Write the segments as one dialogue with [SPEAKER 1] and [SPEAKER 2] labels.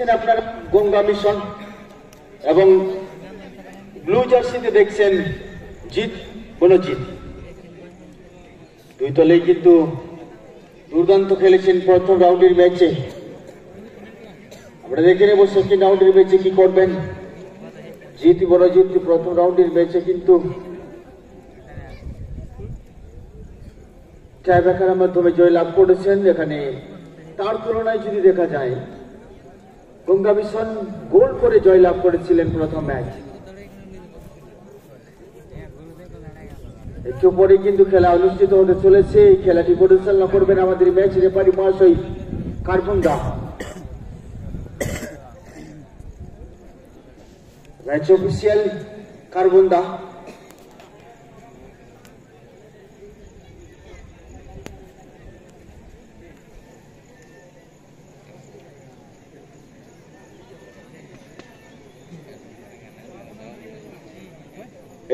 [SPEAKER 1] দেখছেন আপনারা গঙ্গা মিশন এবং ব্লু জার্সিতে দেখছেন জিৎ বনজিৎ। দুই দলেই কিন্তু দুর্দান্ত খেলেছেন প্রথম রাউন্ডের ম্যাচে। আমরা দেখে নেব সেকেন্ড রাউন্ডের ম্যাচে কি করবেন। জিৎ বনজিৎ প্রথম রাউন্ডের ম্যাচে কিন্তু টাইব্রেকারের মাধ্যমে জয়লাভ করেছেন। এখানে তার তুলনায় যদি দেখা যায় গঙ্গা মিশন গোল করে জয়লাভ করেছিলেন প্রথম ম্যাচ। একটু পরে কিন্তু খেলা অনুষ্ঠিত হতে চলেছে। এই খেলাটি পরিচালনা করবেন আমাদের ম্যাচ রেফারি মহাশয় কার্বন্দা। Match official কার্বন্দা।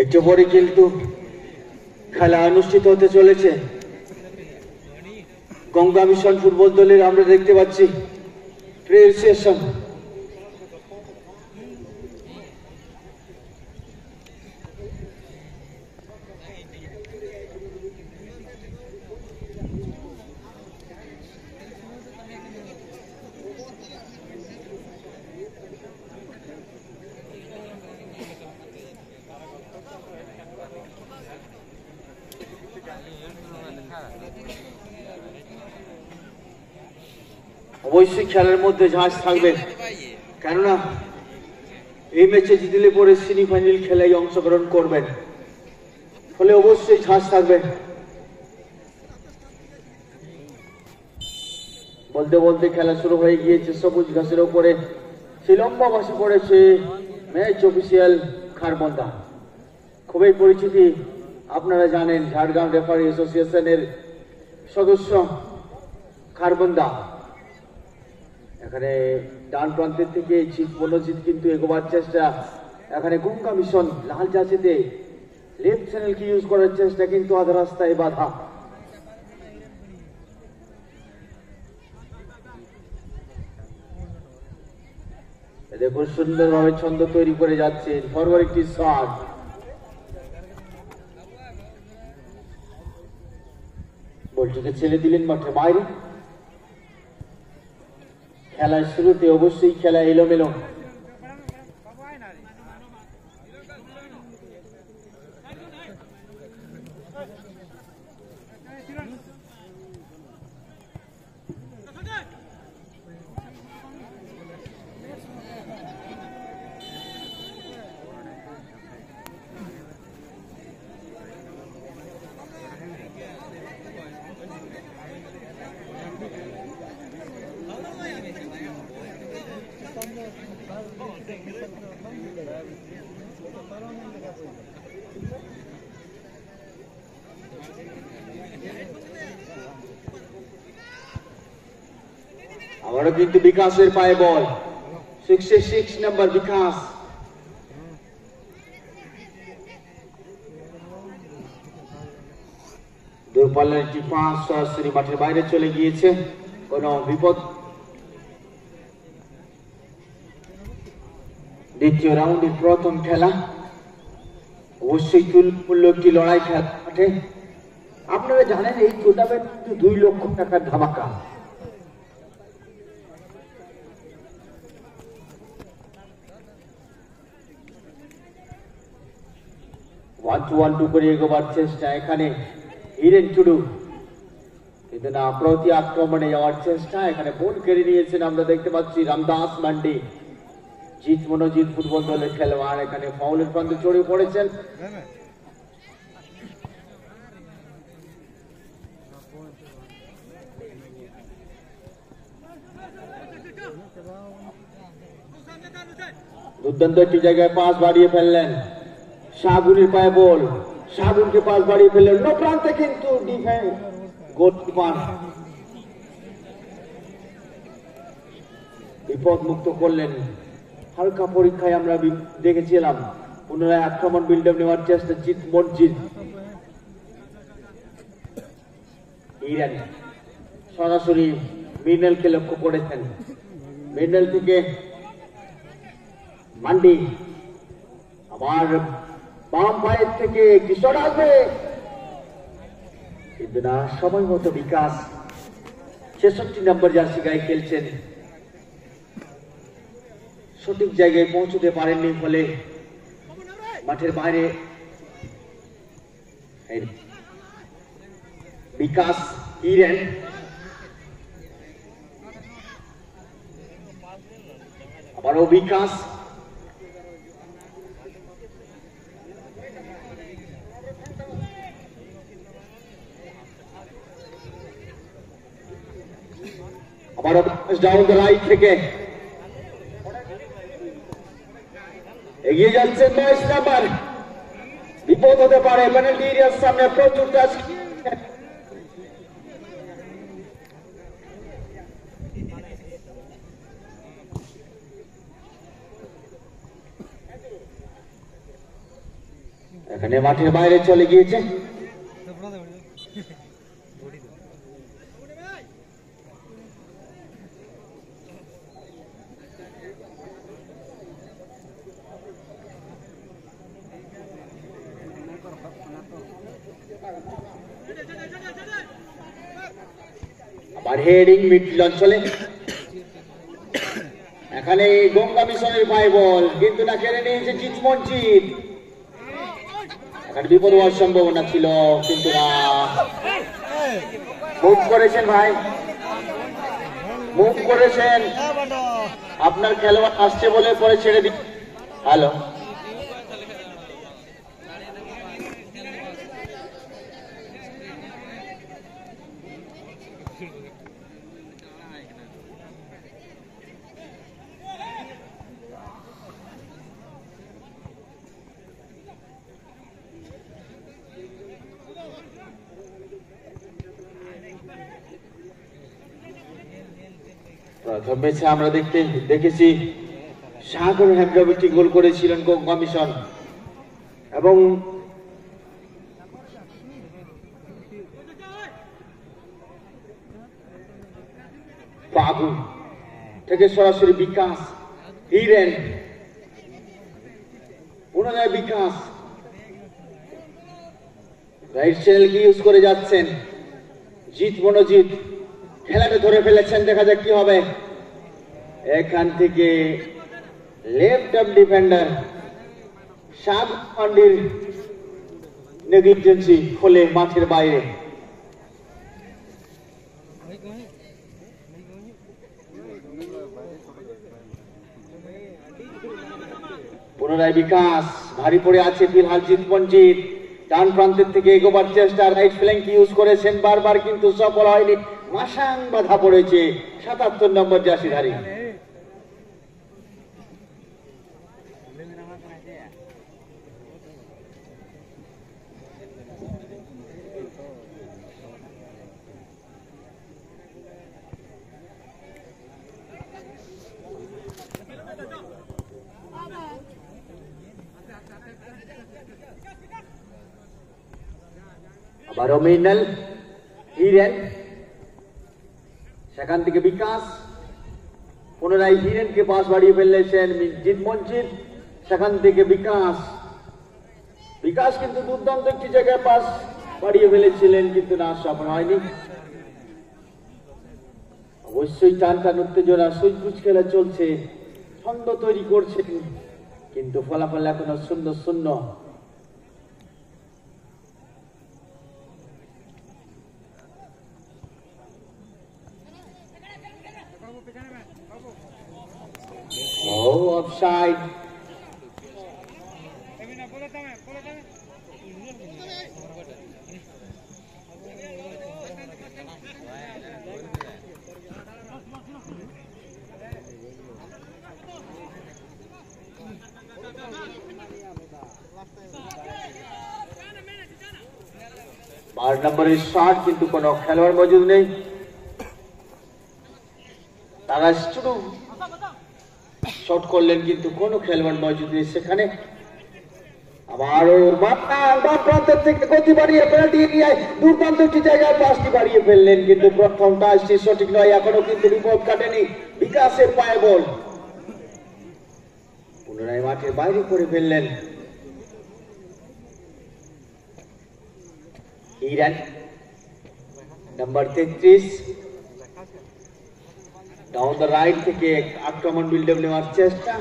[SPEAKER 1] একটু পরে কিন্তু খেলা অনুষ্ঠিত হতে চলেছে। গঙ্গা মিশন ফুটবল দলের আমরা দেখতে পাচ্ছি প্রেয়ার সেশন। অবশ্যই খেলার মধ্যে ঝাঁজ থাকবে, কেননা এই ম্যাচে জিতলে পরে সেমিফাইনাল খেলায় অংশগ্রহণ করবেন, ফলে অবশ্যই ঝাঁজ থাকবে। বলতে বলতে খেলা শুরু হয়ে গিয়েছে সবুজ ঘাসের উপরে। সেই লম্বা বসে পড়েছে ম্যাচ অফিসিয়াল খারবন্দা। খুবই পরিচিতি, আপনারা জানেন ঝাড়গ্রাম রেফারি অ্যাসোসিয়েশনের সদস্য খারবন্দা। এখানে ডান প্রান্তের থেকে জিৎ বনজিৎ কিন্তু এগোবার চেষ্টা। এখানে গঙ্গা মিশন লাল জার্সিতে লেফট চ্যানেলকে ইউজ করার চেষ্টা, কিন্তু আধা রাস্তায় বাধা। দেখুন সুন্দরভাবে ছন্দ তৈরি করে যাচ্ছে। ফরওয়ার্ড একটি শট, বলটিকে ছেড়ে দিলেন মাঠের বাইরে। খেলার শুরুতে অবশ্যই খেলা এলোমেলো। আবারও কিন্তু বিকাশের পায়ে বল। 66 নম্বর বিকাশ। দূরপাল্লার একটি পাস সরাসরি মাঠের বাইরে চলে গিয়েছে। কোন বিপদ। দ্বিতীয় রাউন্ডের প্রথম খেলা, অবশ্যই তুলমূল্য একটি লড়াই খেলা মাঠে। আপনারা জানেন এই টুর্নামেন্ট 2 লক্ষ টাকার ধামাকা। ওয়ান টু করে এগোবার চেষ্টা। এখানে হিরেন টুডু, কিন্তু না, প্রতি আক্রমণে যাওয়ার চেষ্টা। এখানে বল কেড়ে নিয়েছেন আমরা দেখতে পাচ্ছি রামদাস মান্ডি। জিৎ মনোজিৎ ফুটবল দলের খেলোয়াড় এখানে ফাউলের প্রান্তে চড়ে পড়েছেন। দুর্দান্ত একটি জায়গায় পাস বাড়িয়ে ফেললেন। শাহগুনের পায়ে বল, শাহগুনকে পাস বাড়িয়ে ফেললেন নো প্রান্তে, কিন্তু ডিফেন্স গোলকিপার বিপদ মুক্ত করলেন। হালকা পরীক্ষায় আমরা দেখেছিলাম পুনরায় আক্রমণ বিল্ড আপ নেওয়ার চেষ্টা জিৎ মনজিৎ। ইরান সরাসরি মিনেলকে লক্ষ্য করেছেন। মিডল থেকে মান্ডি, আবার বাম পায়ের থেকে একটি শট আসবে, কিন্তু না সময় মতো বিকাশ 66 নম্বর জার্সি গায়ে খেলছেন, সঠিক জায়গায় পৌঁছতে পারেননি, ফলে মাঠের বাইরে বিকাশ হিরেন। আবারও বিকাশ, আবারও ডাউন দ্য রাইট থেকে এগিয়ে যাচ্ছেন 22 নাম্বার। বিপদ হতে পারে, পেনাল্টি এরিয়ার সামনে প্রচুর কাজ। এখানে মাঠের বাইরে চলে গিয়েছে। আবার হেডিং মিডল অঞ্চলে, এখানে গঙ্গা মিশনের পায়ে বল, কিন্তু না কেড়ে নিয়েছে জিতমঞ্জিত। এখানে বিপদ হওয়ার সম্ভাবনা ছিল, কিন্তু না, মুভ করেছেন ভাই, মুভ করেছেন। আপনার খেলোয়াড় আসছে বলে পরে ছেড়ে দিন। হ্যালো, প্রথম ম্যাচে আমরা দেখেছি সাগর হ্যাগ্রাবিটি গোল করেছিলেন গঙ্গা মিশন, এবং বাবু থেকে সরাসরি বিকাশ হিরেন, পুনরায় বিকাশ রাইট চ্যানেলকে ইউজ করে যাচ্ছেন। জিত মনোজিৎ খেলাটা ধরে ফেলেছেন, দেখা যাক কি হবে। এখান থেকে লেফট অফ ডিফেন্ডার সাগর পান্ডির নেগলিজেন্সি ফলে মাঠের বাইরে। পুনরায় বিকাশ, ভারী পড়ে আছে ফিলহাল জিতমঞ্জিত, ডান প্রান্তের থেকে এগোবার চেষ্টা, রাইট ফ্ল্যাঙ্ক ইউজ করেছেন বারবার, কিন্তু সফল হয়নি। মাসাং বাধা পড়েছে 77 নম্বর জার্সিধারী। আবারও মিডল হিরেন, সেখান থেকে বিকাশ, পুনরায় হিরেনকে পাস বাড়িয়ে ফেলেছেন জিতমঞ্জিত, সেখান থেকে বিকাশ কিন্তু দুর্দান্ত একটি জায়গায় পাস বাড়িয়ে ফেলেছিলেন, কিন্তু না সফল হয়নি। অবশ্যই টান উত্তেজনা, সুইচগুচ খেলা চলছে, ছন্দ তৈরি করছেন, কিন্তু ফলাফল এখনো 0-0। অফসাইড, বার নম্বরের শট, কিন্তু কোন খেলোয়াড় মজুদ নেই। তারা শুধু শট করলেন, কিন্তু কোন খেলোয়াড় মজুদ নেই সেখানে। আবারও বাম প্রান্তের থেকে গতি বাড়িয়ে পেনাল্টি এরিয়ায় দুর্দান্ত একটি জায়গায় পাসটি বাড়িয়ে ফেললেন, কিন্তু প্রথম টাচটি সঠিক নয়। এখনো কিন্তু বিপদ কাটেনি, বিকাশের পায়ে বল পুনরায় মাঠের বাইরে করে ফেললেন হিরান নাম্বার 33। ডাউন দ্য রাইট থেকে আক্রমণ বিল্ড আপ নেওয়ার চেষ্টা,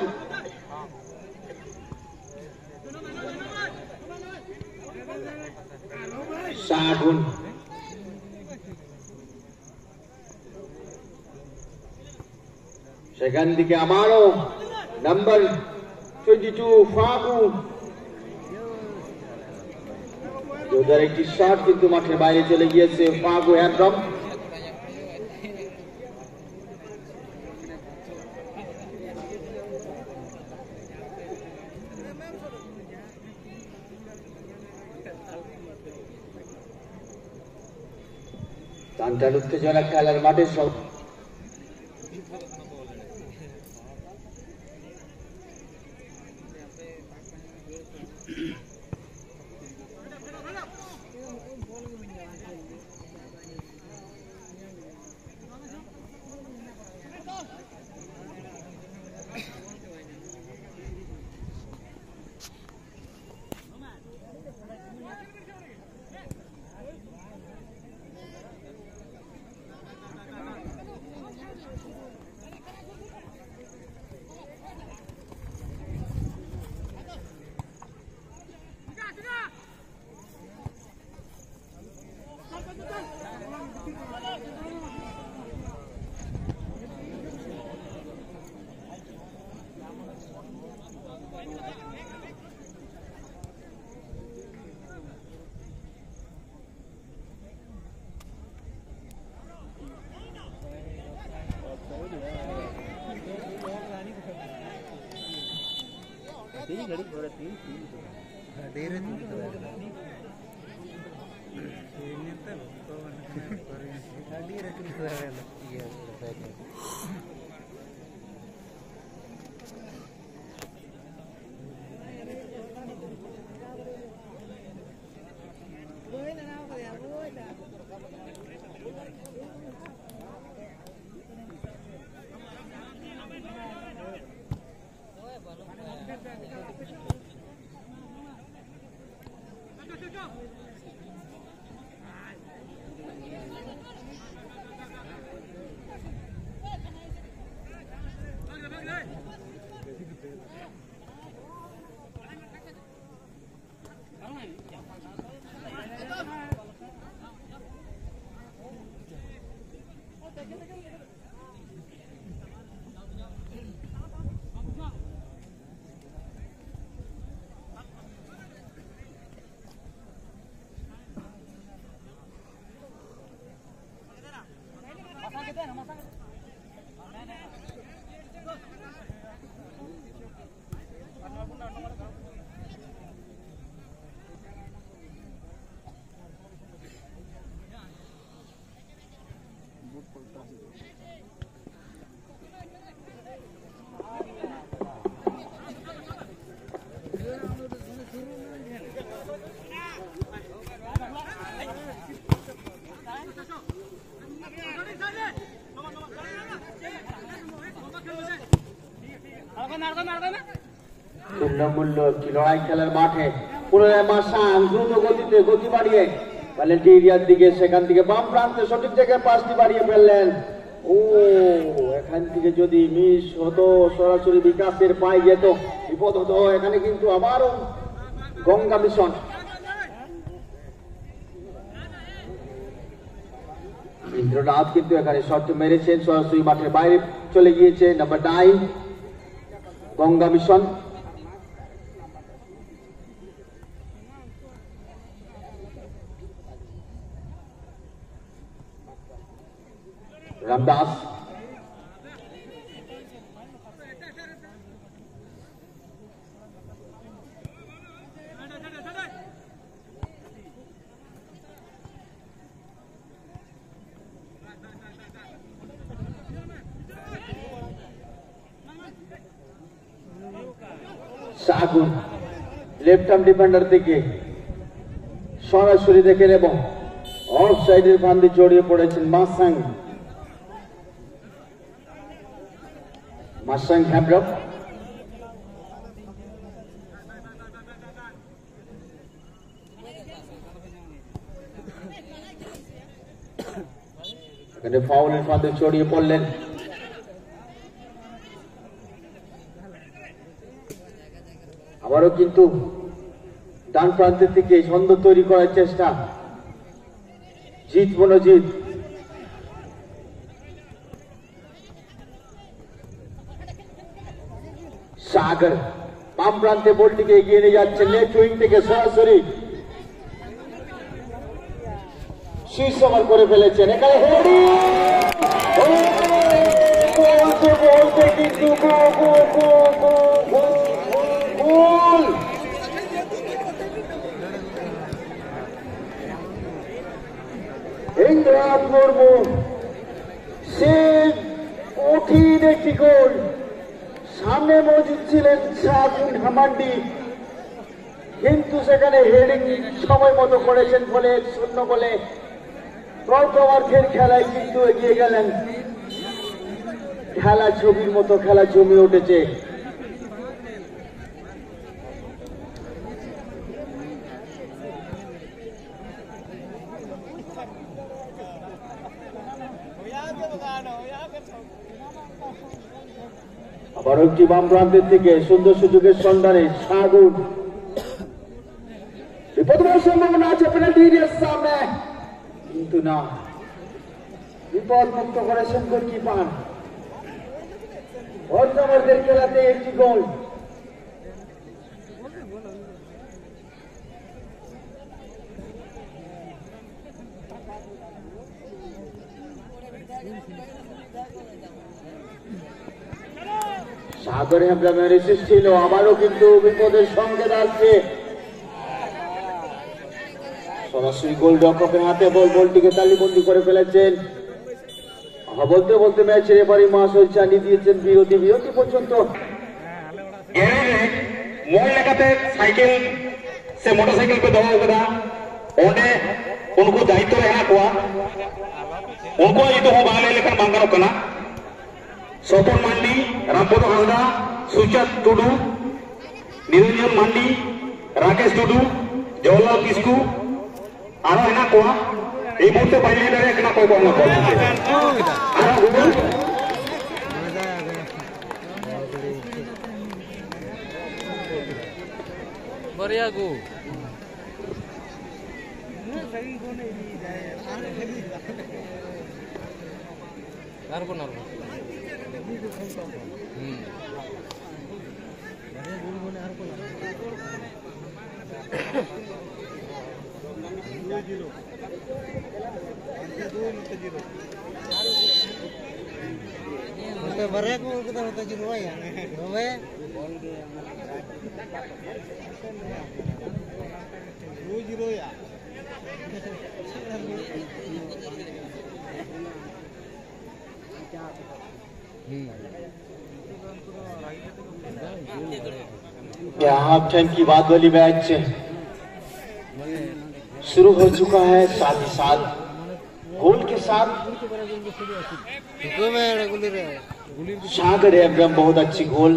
[SPEAKER 1] শাহগুন সেখান থেকে আমারও নাম্বার 22 ফাগু, ওদের একটি শট কিন্তু মাঠের বাইরে চলে গিয়েছে। ফাগু হ্যান্ড্রম, টানটান উত্তেজনা খেলার মাঠে সব মূল্য একটি লড়াই খেলার মাঠে পুনরায় মাসান দ্রুত গতিতে গতি বাড়িয়ে পেনাল্টি এরিয়ার দিকে, সেখান থেকে বাম প্রান্তে সঠিক জায়গায় পাসটি বাড়িয়ে ফেললেন। ও এখান থেকে যদি মিস হতো, সরাসরি বিকাশের পায়ে যেত, বিপদ হতো। এখানে কিন্তু আবারও গঙ্গা মিশন ইন্দ্রনাথ কিন্তু এখানে শট মেরেছেন, সরাসরি মাঠের বাইরে চলে গিয়েছে। নাম্বার 9 গঙ্গা মিশন, রামদাস শাহগুন লেফট আর্ম ডিফেন্ডার থেকে সরাসরি দেখে নেব অফ সাইডের ফান্দে জড়িয়ে পড়েছেন মাসাং হ্যাব্রম। এখানে ফাউলের ফাঁদে জড়িয়ে পড়লেন। আবারও কিন্তু ডান প্রান্তের থেকে ছন্দ তৈরি করার চেষ্টা, জিত মনোজিৎ। সাগর বাম প্রান্তে বলটিকে এগিয়ে নিয়ে যাচ্ছে, লেফট উইং থেকে সরাসরি শীর্ষ ওভার করে ফেলেছেন। এখানে বলতে কিন্তু ইন্দ্রাত মুর্মু সে কঠিন একটি গোল। সামনে মজুদ ছিলেন শাহুন হামান্ডি, কিন্তু সেখানে হেডিং সময় মতো করেছেন বলে 1-0 বলে প্রথমার্ধের খেলায় কিন্তু এগিয়ে গেলেন। খেলা ছবির মতো খেলা জমে উঠেছে। আবার একটি বাম প্রান্তের থেকে সুন্দর সুযোগের সন্ধানে সাগুন, বিপদের সম্ভাবনা আছে পেনাল্টি এরিয়ার সামনে, কিন্তু না, বিপদ মুক্ত করেছেন গোলকিপার। প্রথমার্ধের খেলাতে একটি গোল। সাগর হেমব্রামের রিসিভ ছিল, আবারও কিন্তু বিপদের সংকেত আসছে। সরাসরি গোলরক্ষকের হাতে বলটিকে তালিবন্দি করে ফেলেছেন। বলতে বলতে ম্যাচের এবারই মহাশয় চালিয়ে দিয়েছেন বিরতি পর্যন্ত।
[SPEAKER 2] मोल लेकाते साइकिल से मोटरसाइकिल पे दवा कदा ओने उनको दायित्व रहना कोआ उनको ये हो बाले लेकर बांगनो कना सोपन मांडी रामपद हासदा सुचत टुडू निरंजन मांडी राकेश टुडू जवाहरलाल किस्कू आरो हेना कोआ এই মুহূর্তে বাইরে দাঁড়িয়ে কেনা কই কোন কল আর গুগল
[SPEAKER 3] बढ़िया गो नारको बरे को kita होता जीरो ya होवे वो जीरो या
[SPEAKER 1] क्या हाफ टाइम की बात वाली मैच शुरू हो चुका है, साथ ही साथ गोल के साथ सागर हेमब्रम बहुत अच्छी गोल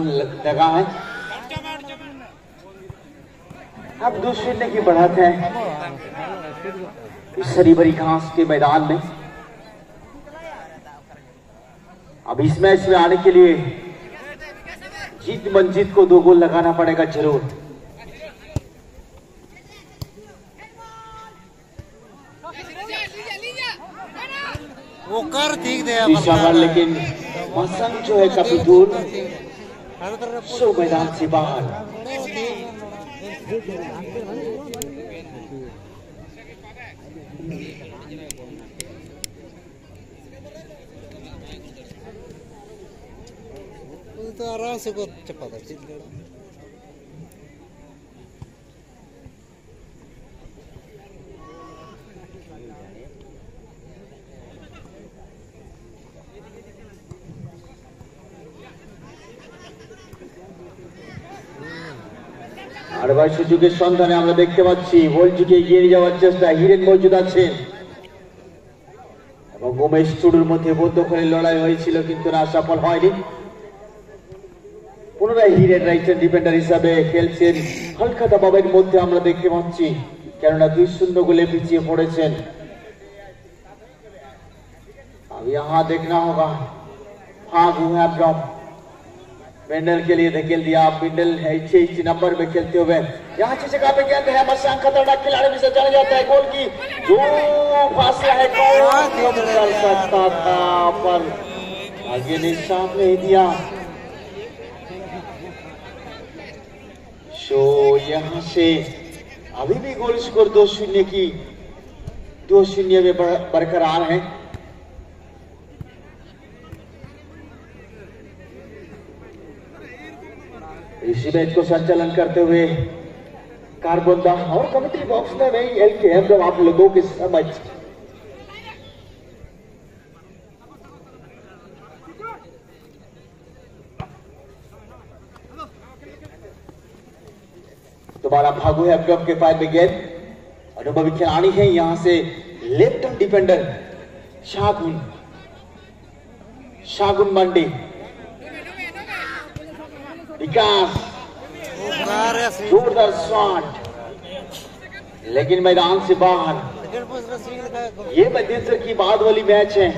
[SPEAKER 1] लगा है। अब दूसरे ने की बढ़त है इस हरी भरी घास के मैदान में। अब इस मैच में आने के लिए जीत मंजीत को 2 गोल लगाना पड़ेगा जरूर।
[SPEAKER 3] वो कर ठीक दे
[SPEAKER 1] लेकिन मौसम जो है काफी दूर सो मैदान से बाहर।
[SPEAKER 3] तो आराम से को चपा था
[SPEAKER 1] আর এবার সুযোগের সন্ধানে আমরা দেখতে পাচ্ছি বলটিকে এগিয়ে নিয়ে যাওয়ার চেষ্টা, হিরেন মজুদ আছেন এবং উমেশ টুডুর মধ্যে বদ্ধখের লড়াই হয়েছিল কিন্তু না সফল হয়নি। পুনরায় হিরেন রাইট হ্যান্ড ডিফেন্ডার হিসাবে খেলছেন হালকা দবাবের মধ্যে আমরা দেখতে পাচ্ছি, কেননা 2-0 গোলে পিছিয়ে পড়েছেন। अब यहाँ देखना होगा फागू हैब्रम मिंडल के लिए धकेल दिया। मिंडल है 6 नंबर में खेलते हुए यहाँ अच्छी जगह पे गेंद है, मसान खतरनाक खिलाड़ी भी से चला जाता है। गोल की जो फासला है कौन कर सकता था, पर आगे निशान नहीं दिया। शो यहाँ से अभी भी गोल स्कोर 2-0 में बरकरार है। इसी मैच को संचालन करते हुए कारबंदा और कमेंट्री बॉक्स में मैं LKM जब आप लोगों के समझ दोबारा भागू है अब्रम के पास में गेंद, अनुभवी खिलाड़ी है यहाँ से लेफ्ट हैंड डिफेंडर शागुन मंडी। विकास जोरदार शॉट लेकिन मैदान से बाहर। ये मध्यंतर की बाद वाली मैच है,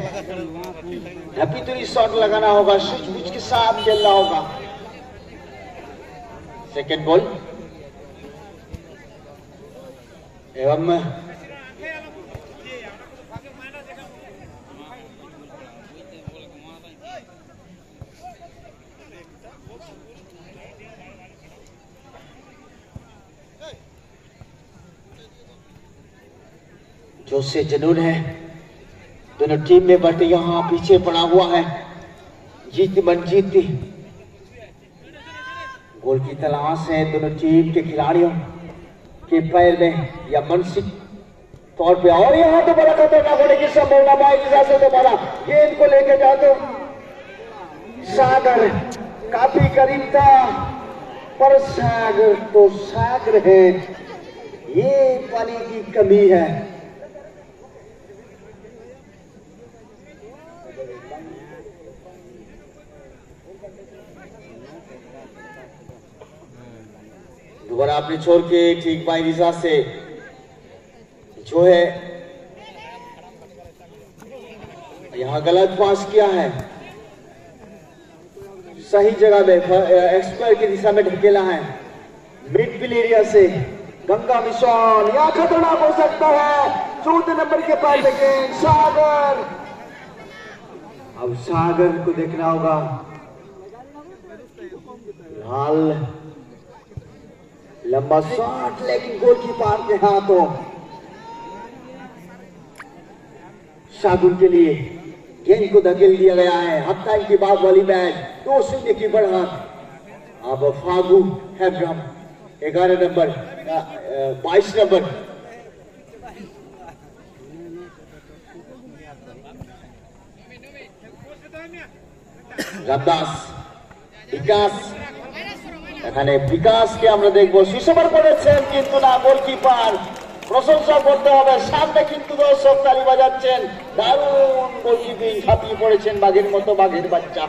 [SPEAKER 1] ढपी शॉट लगाना होगा, सूझबूझ के साथ खेलना होगा। सेकेंड बॉल एवं जो से जुनून है दोनों टीम में, बट यहाँ पीछे पड़ा हुआ है जीत मनजीत। गोल की तलाश है दोनों टीम के खिलाड़ियों के पैर में या मानसिक तौर पे। और यहाँ तो बड़ा खतरनाक होने की संभावना बाईजा से दोबारा गेंद को लेके जा तो सागर काफी करीब था, पर सागर तो सागर है, ये पानी की कमी है। दोबारा अपने छोर के ठीक बाई दिशा से जो है यहाँ गलत पास किया है, सही जगह में एक्सपायर की दिशा में ढकेला है। मिडफील्ड एरिया से गंगा मिशन यहाँ खतरनाक हो सकता है। 14 नंबर के पास गेंद सागर, अब सागर को देखना होगा। लाल लंबा शॉट लेकिन गोलकीपर के हाथों। शागुन के लिए गेंद को धकेल दिया गया है। हाफ टाइम की बाद वाली मैच 2-0 की बढ़त। अब फागू हैब्रम 11 नंबर 22 नंबर রামদাস বিকাশ, এখানে বিকাশকে আমরা দেখবো সুসবার করেছেন কিন্তু না, গোলকিপার প্রশংসা করতে হবে। সামনে কিন্তু দর্শক তালি বাজাচ্ছেন, দারুণ গোলকিপিং, ঝাঁপিয়ে পড়েছেন বাঘের মতো, বাঘের বাচ্চা।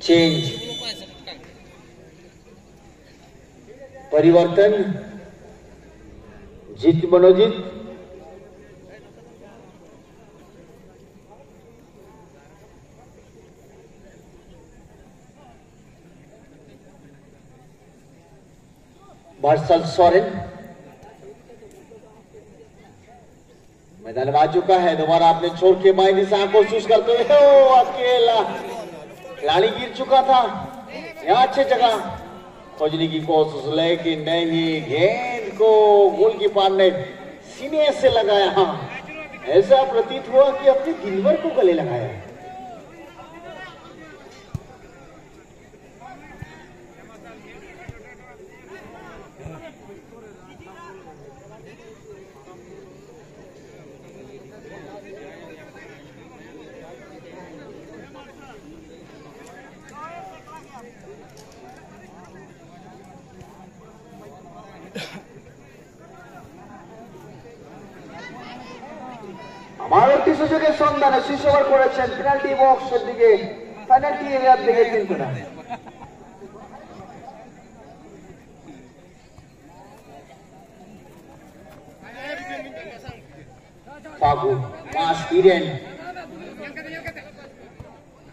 [SPEAKER 1] चेंज परिवर्तन, जीत मनोजीत मार्शल सोरेन मैदान में आ चुका है। दोबारा अपने छोर के मायने से कोशिश करते हुए अकेला खिलाड़ी गिर चुका था। यहाँ अच्छी जगह खोजने की कोशिश, लेकिन नहीं, गेंद को गोलकीपर ने सीने से लगाया। ऐसा प्रतीत हुआ कि अपने दिलवर को गले लगाया। সুযোগের সন্ধানে শেষ ওভার করেছেন পেনাল্টি বক্সের দিকে, পেনাল্টি এরিয়ার দিকে কিন্তু না। ফাগু পাস ইরেন,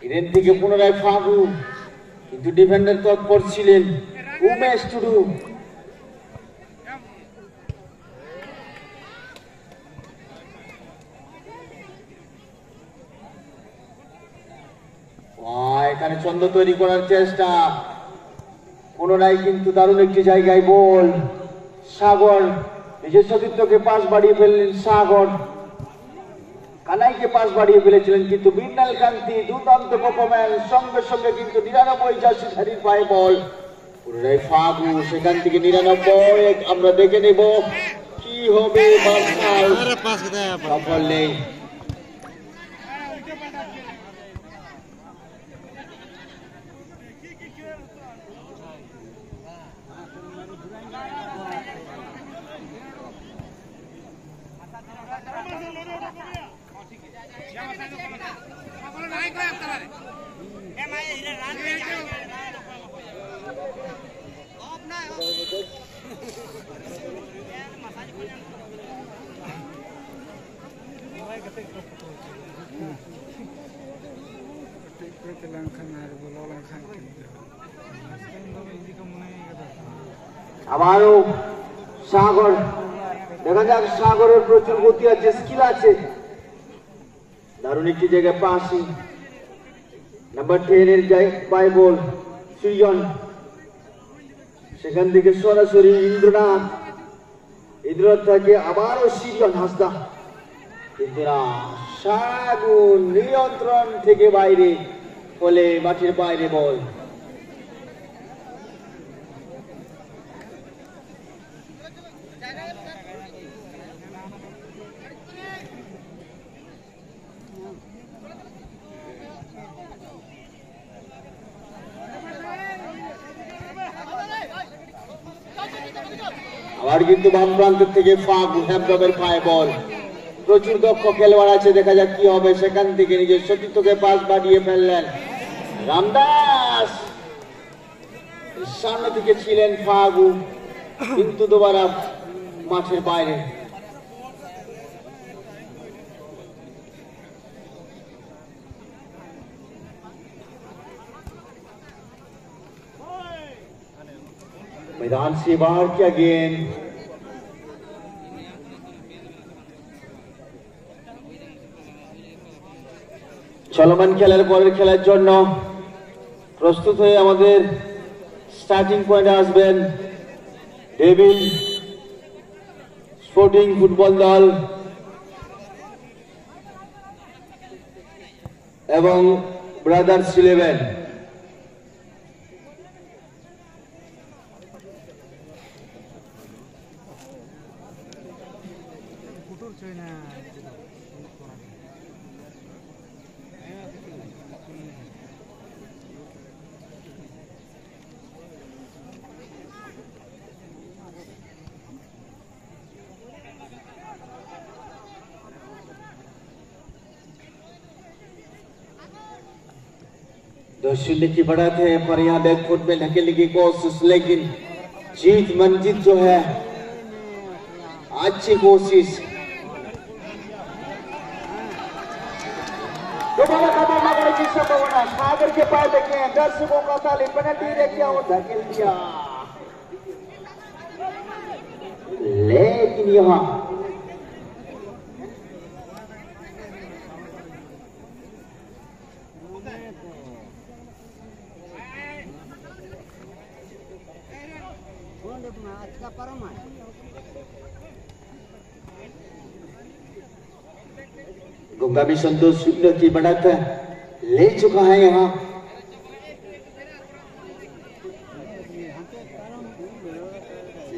[SPEAKER 1] ইরেন থেকে পুনরায় ফাগু, কিন্তু ডিফেন্ডার তৎপর ছিলেন উমেশ টুডু। এখানে ছন্দ তৈরি করার চেষ্টা, পুনরায় কিন্তু দারুণ একটি জায়গায় বল। সাগর নিজের সতীর্থকে পাস বাড়িয়ে ফেললেন, সাগর কানাইকে পাস বাড়িয়ে ফেলেছিলেন, কিন্তু মৃণাল কান্তি দুর্দান্ত পারফরম্যান্স, সঙ্গে সঙ্গে কিন্তু 99 জার্সিধারীর পায়ে বল। পুনরায় ফাগু, সেখান থেকে 99। আমরা দেখে নেব কি হবে। সফল নেই। আবারও সাগর, দেখা যাক সাগরের প্রচুর গতি আছে, স্কিল আছে, দারুণ একটি জায়গায় পাসি। নাম্বার 10 এর পায়ে বল সৃজন, সেখান থেকে সরাসরি ইন্দ্রনাথ, ইন্দ্রনাথ থেকে আবারও সৃজন হাসদা, কিন্তু না, সাগুন নিয়ন্ত্রণ থেকে বাইরে, ফলে মাঠের বাইরে বল। আবার কিন্তু বাম প্রান্ত থেকে ফাগু, হ্যামডবের পায়ে বল। প্রচুর দক্ষ খেলোয়াড় আছে, দেখা যাক কি হবে। সেখান থেকে নিজের সতীর্থকে পাস বাড়িয়ে ফেললেন রামদাস, সামনে থেকে ছিলেন ফাগু, কিন্তু দুবারা মাঠের বাইরে। मैदान से बाहर किया गेंद, চলমান খেলার পরের খেলার জন্য প্রস্তুত হয়ে আমাদের স্টার্টিং পয়েন্টে আসবেন ডেভিল স্পোর্টিং ফুটবল দল এবং ব্রাদার্স 11। शून्य की बढ़त है, पर यहाँ बैकफुट में ढकेलने की कोशिश, लेकिन जीत मंजित जो है, अच्छी कोशिश। दोबारा खतरनाक बड़ी की संभावना, सागर के पास देखें, दर्शकों का ताली, पेनल्टी दे दिया और धकेल दिया, लेकिन यहाँ गुंगा भी संतोष शून्य की बढ़त ले चुका है। यहाँ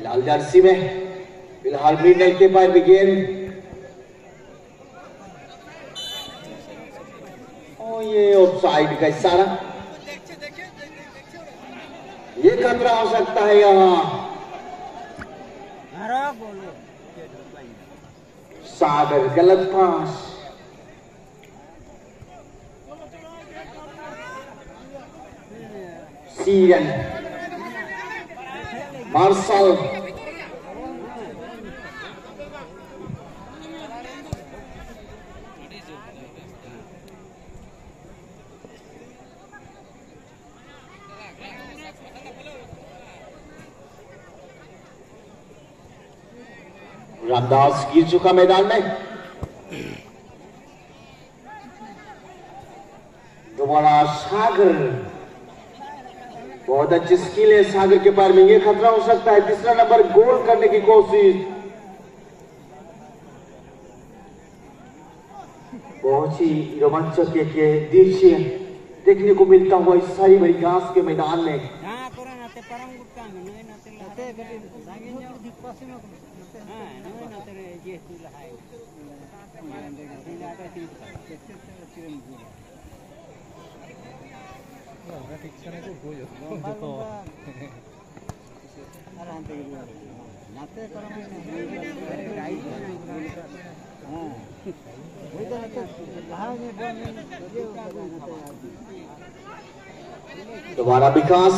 [SPEAKER 1] लाल जर्सी में फिलहाल मृणाल के पास भी गेंद, ये ऑफसाइड का इशारा, ये खतरा हो सकता है। यहाँ सागर गलत पास, Steven Marshall रामदास गिर चुका मैदान में दोबारा सागर बहुत अच्छी स्किल है सागर के पार में ये खतरा हो सकता है तीसरा नंबर गोल करने की कोशिश बहुत ही रोमांचक के दृश्य देखने को मिलता हुआ इस सारी भरी घास के मैदान में दोबारा विकास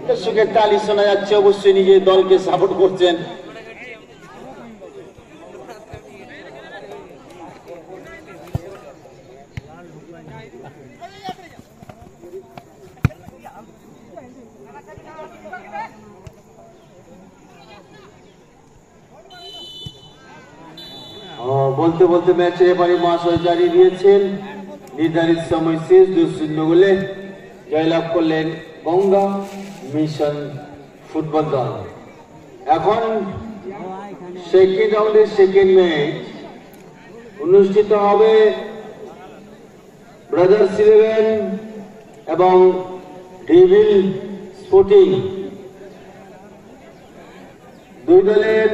[SPEAKER 1] দর্শকের তালি শোনা যাচ্ছে অবশ্যই নিজের দলকে সাপোর্ট করছেন বলতে বলতে ম্যাচের এবারে মহাশয় জানিয়ে দিয়েছেন নির্ধারিত সময় শেষ 2-0 গোলে জয়লাভ করলেন গঙ্গা মিশন ফুটবল দল এখন সেকেন্ড রাউন্ডের সেকেন্ড ম্যাচ অনুষ্ঠিত হবে ব্রাদার্স 11 এবং ডেভিল স্পোর্টিং দুই দলের